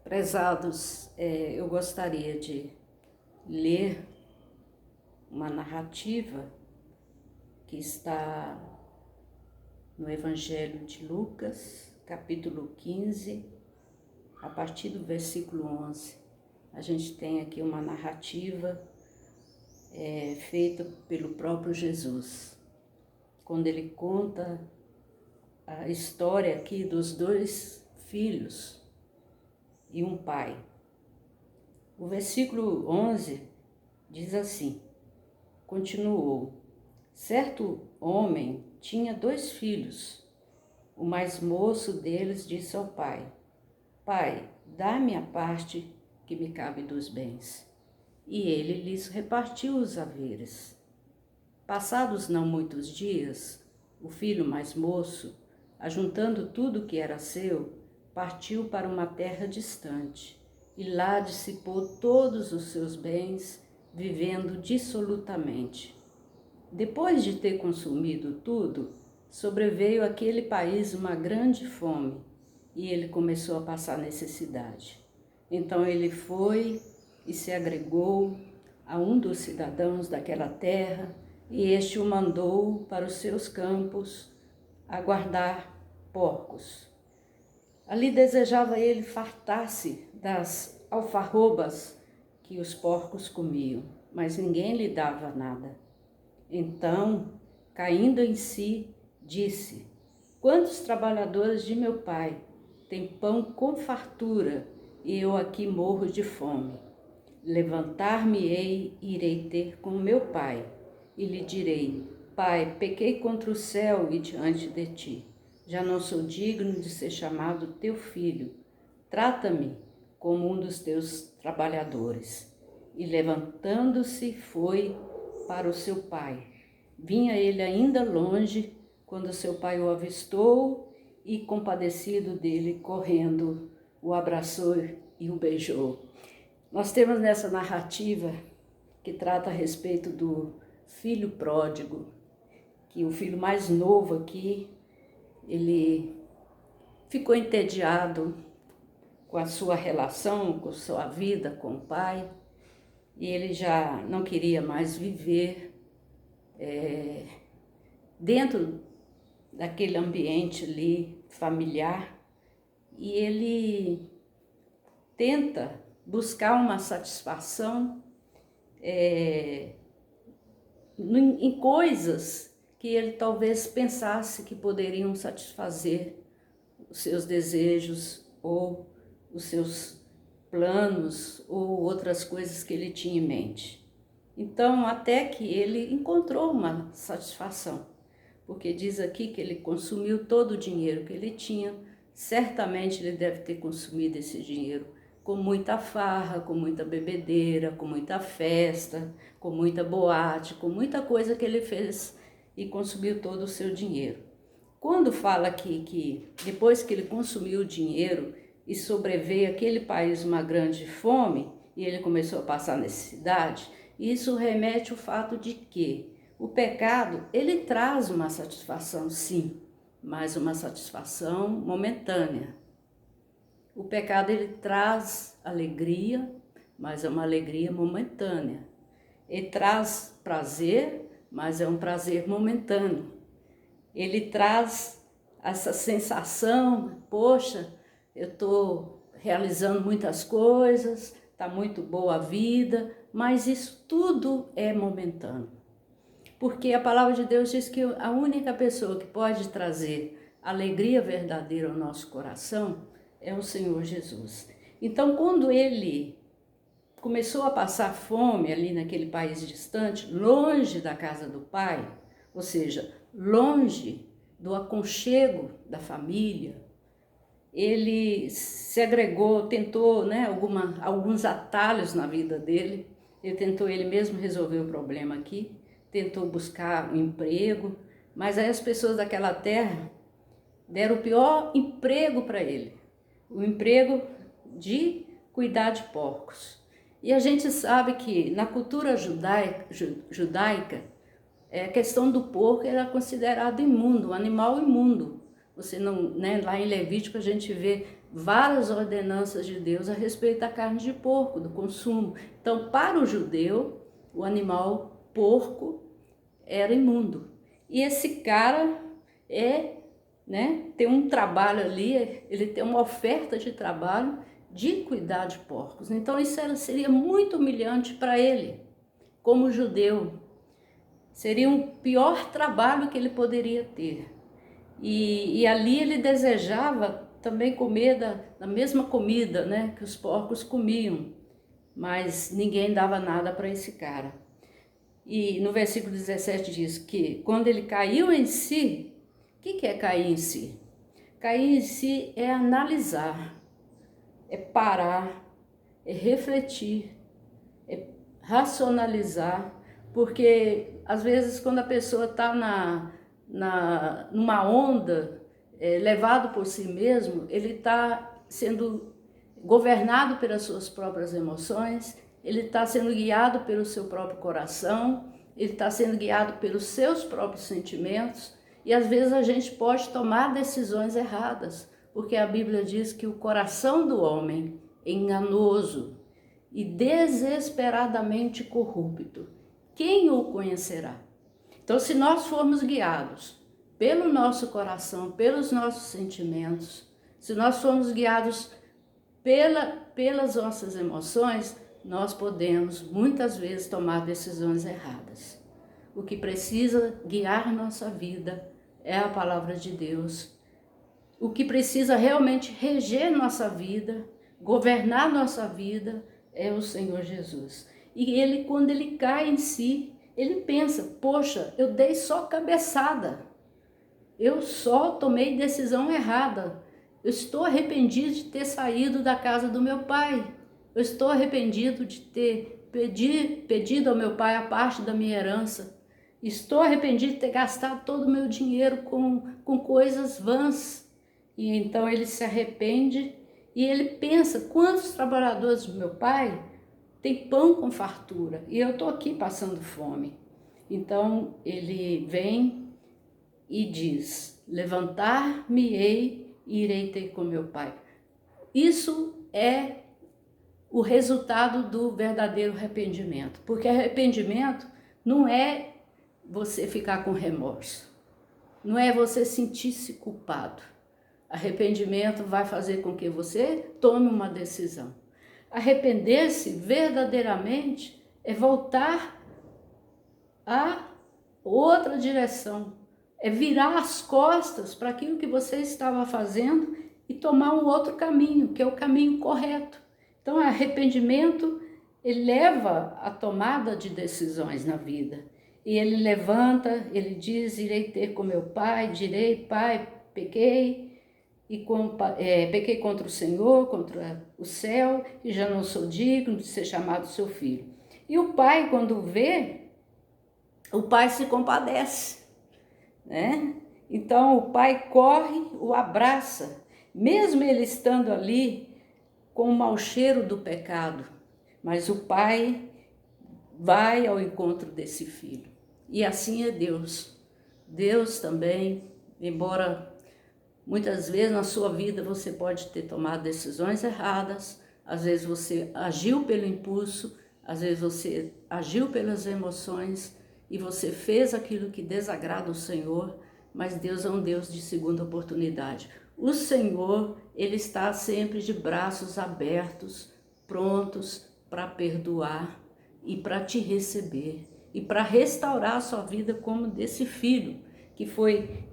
Prezados, eu gostaria de ler uma narrativa que está no Evangelho de Lucas, capítulo 15, a partir do versículo 11. A gente tem aqui uma narrativa feita pelo próprio Jesus, quando ele conta a história aqui dos dois filhos e um pai. O versículo 11 diz assim: continuou: certo homem tinha 2 filhos. O mais moço deles disse ao pai: Pai, dá-me a parte que me cabe dos bens. E ele lhes repartiu os haveres. Passados não muitos dias, o filho mais moço, ajuntando tudo que era seu, partiu para uma terra distante, e lá dissipou todos os seus bens, vivendo dissolutamente. Depois de ter consumido tudo, sobreveio àquele país uma grande fome, e ele começou a passar necessidade. Então ele foi e se agregou a um dos cidadãos daquela terra, e este o mandou para os seus campos a guardar porcos. Ali desejava ele fartar-se das alfarrobas que os porcos comiam, mas ninguém lhe dava nada. Então, caindo em si, disse: quantos trabalhadores de meu pai têm pão com fartura, e eu aqui morro de fome? Levantar-me-ei e irei ter com meu pai, e lhe direi: Pai, pequei contra o céu e diante de ti. Já não sou digno de ser chamado teu filho. Trata-me como um dos teus trabalhadores. E levantando-se, foi para o seu pai. Vinha ele ainda longe, quando seu pai o avistou e, compadecido dele, correndo, o abraçou e o beijou. Nós temos nessa narrativa que trata a respeito do filho pródigo, que o filho mais novo aqui, ele ficou entediado com a sua relação, com a sua vida com o pai, e ele já não queria mais viver dentro daquele ambiente ali familiar, e ele tenta buscar uma satisfação em coisas que ele talvez pensasse que poderiam satisfazer os seus desejos ou os seus planos ou outras coisas que ele tinha em mente. Então, até que ele encontrou uma satisfação, porque diz aqui que ele consumiu todo o dinheiro que ele tinha. Certamente ele deve ter consumido esse dinheiro com muita farra, com muita bebedeira, com muita festa, com muita boate, com muita coisa que ele fez e consumiu todo o seu dinheiro. Quando fala aqui que depois que ele consumiu o dinheiro e sobreveio aquele país uma grande fome e ele começou a passar necessidade, isso remete ao fato de que o pecado, ele traz uma satisfação, sim, mas uma satisfação momentânea. O pecado, ele traz alegria, mas é uma alegria momentânea. Ele traz prazer, mas é um prazer momentâneo. Ele traz essa sensação: poxa, eu estou realizando muitas coisas, está muito boa a vida, mas isso tudo é momentâneo. Porque a palavra de Deus diz que a única pessoa que pode trazer alegria verdadeira ao nosso coração é o Senhor Jesus. Então, quando ele começou a passar fome ali naquele país distante, longe da casa do pai, ou seja, longe do aconchego da família, ele se agregou, tentou alguns atalhos na vida dele. Ele tentou ele mesmo resolver o problema aqui, tentou buscar um emprego, mas aí as pessoas daquela terra deram o pior emprego para ele, o emprego de cuidar de porcos. E a gente sabe que na cultura judaica a questão do porco era considerado imundo, um animal imundo, Você não, né, lá em Levítico a gente vê várias ordenanças de Deus a respeito da carne de porco, do consumo. Então, para o judeu, o animal porco era imundo. E esse cara tem um trabalho ali, ele tem uma oferta de trabalho de cuidar de porcos. Então isso seria muito humilhante para ele, como judeu. Seria o pior trabalho que ele poderia ter. E ali ele desejava também comer da mesma comida, né, que os porcos comiam, mas ninguém dava nada para esse cara. E no versículo 17 diz que quando ele caiu em si, o que é cair em si? Cair em si é analisar, é parar, é refletir, é racionalizar, porque às vezes quando a pessoa está numa onda, levado por si mesmo, ele está sendo governado pelas suas próprias emoções, ele está sendo guiado pelo seu próprio coração, ele está sendo guiado pelos seus próprios sentimentos, e às vezes a gente pode tomar decisões erradas, porque a Bíblia diz que o coração do homem é enganoso e desesperadamente corrupto. Quem o conhecerá? Então, se nós formos guiados pelo nosso coração, pelos nossos sentimentos, se nós formos guiados pelas nossas emoções, nós podemos muitas vezes tomar decisões erradas. O que precisa guiar nossa vida é a palavra de Deus. O que precisa realmente reger nossa vida, governar nossa vida, é o Senhor Jesus. E ele, quando ele cai em si, ele pensa, poxa, eu dei só cabeçada, eu só tomei decisão errada, eu estou arrependido de ter saído da casa do meu pai, eu estou arrependido de ter pedido ao meu pai a parte da minha herança, estou arrependido de ter gastado todo o meu dinheiro com coisas vãs. E então ele se arrepende e ele pensa, quantos trabalhadores do meu pai têm pão com fartura e eu estou aqui passando fome. Então ele vem e diz, levantar-me-ei e irei ter com meu pai. Isso é o resultado do verdadeiro arrependimento, porque arrependimento não é você ficar com remorso, não é você sentir-se culpado. Arrependimento vai fazer com que você tome uma decisão. Arrepender-se verdadeiramente é voltar a outra direção, é virar as costas para aquilo que você estava fazendo e tomar um outro caminho, que é o caminho correto. Então, arrependimento ele leva à tomada de decisões na vida. E ele levanta, ele diz, irei ter com meu pai, direi, pai, pequei, pequei contra o Senhor, contra o céu, e já não sou digno de ser chamado seu filho. E o pai, quando vê, o pai se compadece, né? Então o pai corre, o abraça, mesmo ele estando ali com o mau cheiro do pecado, mas o pai vai ao encontro desse filho. E assim é Deus. Deus também, embora muitas vezes na sua vida você pode ter tomado decisões erradas, às vezes você agiu pelo impulso, às vezes você agiu pelas emoções e você fez aquilo que desagrada o Senhor, mas Deus é um Deus de segunda oportunidade. O Senhor, ele está sempre de braços abertos, prontos para perdoar e para te receber e para restaurar a sua vida como desse filho que foi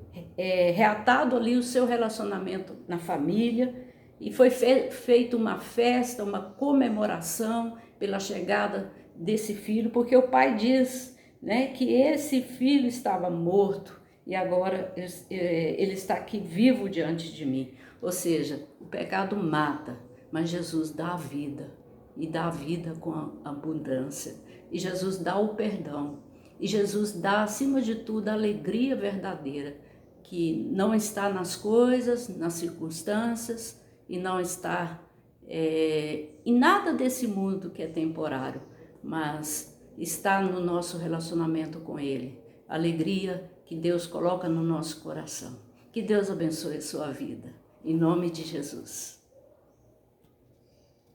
reatado ali o seu relacionamento na família e foi feita uma festa, uma comemoração pela chegada desse filho, porque o pai diz, né, que esse filho estava morto e agora ele está aqui vivo diante de mim. Ou seja, o pecado mata, mas Jesus dá a vida e dá a vida com abundância. E Jesus dá o perdão. E Jesus dá, acima de tudo, a alegria verdadeira, que não está nas coisas, nas circunstâncias, e não está em nada desse mundo que é temporário, mas está no nosso relacionamento com Ele. A alegria que Deus coloca no nosso coração. Que Deus abençoe a sua vida. Em nome de Jesus.